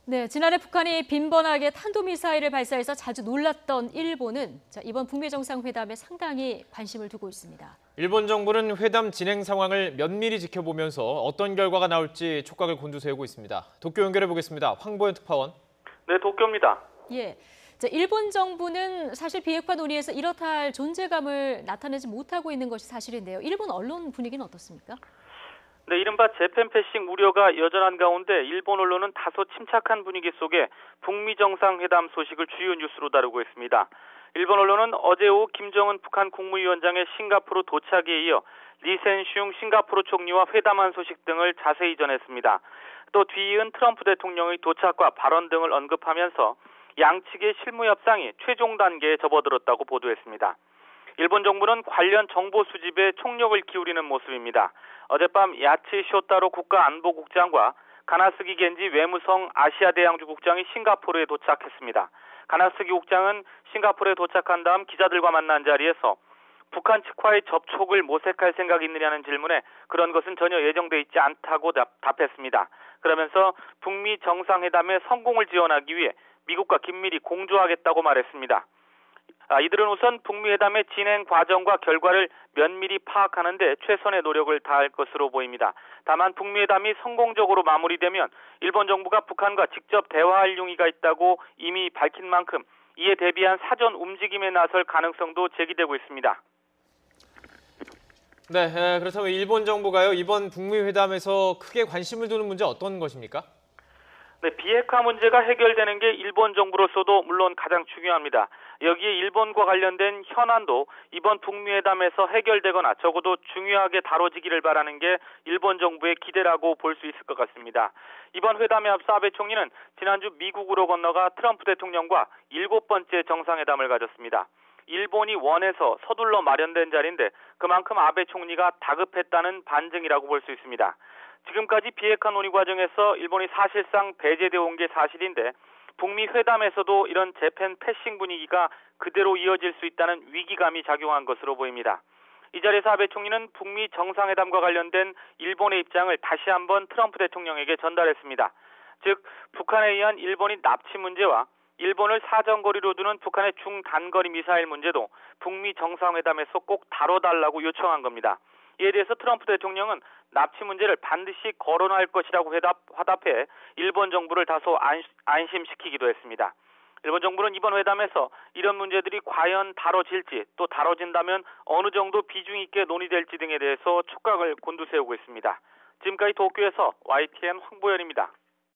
네, 지난해 북한이 빈번하게 탄도미사일을 발사해서 자주 놀랐던 일본은 이번 북미 정상회담에 상당히 관심을 두고 있습니다. 일본 정부는 회담 진행 상황을 면밀히 지켜보면서 어떤 결과가 나올지 촉각을 곤두세우고 있습니다. 도쿄 연결해 보겠습니다. 황보현 특파원. 네, 도쿄입니다. 예, 일본 정부는 사실 비핵화 논의에서 이렇다 할 존재감을 나타내지 못하고 있는 것이 사실인데요. 일본 언론 분위기는 어떻습니까? 네, 이른바 재팬 패싱 우려가 여전한 가운데 일본 언론은 다소 침착한 분위기 속에 북미 정상회담 소식을 주요 뉴스로 다루고 있습니다. 일본 언론은 어제 오후 김정은 북한 국무위원장의 싱가포르 도착에 이어 리센슝 싱가포르 총리와 회담한 소식 등을 자세히 전했습니다. 또 뒤이은 트럼프 대통령의 도착과 발언 등을 언급하면서 양측의 실무 협상이 최종 단계에 접어들었다고 보도했습니다. 일본 정부는 관련 정보 수집에 총력을 기울이는 모습입니다. 어젯밤 야치 쇼타로 국가안보국장과 가나스기 겐지 외무성 아시아대양주 국장이 싱가포르에 도착했습니다. 가나스기 국장은 싱가포르에 도착한 다음 기자들과 만난 자리에서 북한 측과의 접촉을 모색할 생각이 있느냐는 질문에 그런 것은 전혀 예정돼 있지 않다고 답했습니다. 그러면서 북미 정상회담의 성공을 지원하기 위해 미국과 긴밀히 공조하겠다고 말했습니다. 이들은 우선 북미 회담의 진행 과정과 결과를 면밀히 파악하는 데 최선의 노력을 다할 것으로 보입니다. 다만 북미 회담이 성공적으로 마무리되면 일본 정부가 북한과 직접 대화할 용의가 있다고 이미 밝힌 만큼 이에 대비한 사전 움직임에 나설 가능성도 제기되고 있습니다. 네, 그렇다면 일본 정부가요, 이번 북미 회담에서 크게 관심을 두는 문제 어떤 것입니까? 네, 비핵화 문제가 해결되는 게 일본 정부로서도 물론 가장 중요합니다. 여기에 일본과 관련된 현안도 이번 북미 회담에서 해결되거나 적어도 중요하게 다뤄지기를 바라는 게 일본 정부의 기대라고 볼 수 있을 것 같습니다. 이번 회담에 앞서 아베 총리는 지난주 미국으로 건너가 트럼프 대통령과 7번째 정상회담을 가졌습니다. 일본이 원해서 서둘러 마련된 자리인데 그만큼 아베 총리가 다급했다는 반증이라고 볼 수 있습니다. 지금까지 비핵화 논의 과정에서 일본이 사실상 배제되어 온 게 사실인데 북미 회담에서도 이런 재팬 패싱 분위기가 그대로 이어질 수 있다는 위기감이 작용한 것으로 보입니다. 이 자리에서 아베 총리는 북미 정상회담과 관련된 일본의 입장을 다시 한번 트럼프 대통령에게 전달했습니다. 즉 북한에 의한 일본인 납치 문제와 일본을 사정거리로 두는 북한의 중단거리 미사일 문제도 북미 정상회담에서 꼭 다뤄달라고 요청한 겁니다. 이에 대해서 트럼프 대통령은 납치 문제를 반드시 거론할 것이라고 화답해 일본 정부를 다소 안심시키기도 했습니다. 일본 정부는 이번 회담에서 이런 문제들이 과연 다뤄질지 또 다뤄진다면 어느 정도 비중 있게 논의될지 등에 대해서 촉각을 곤두세우고 있습니다. 지금까지 도쿄에서 YTN 황보현입니다.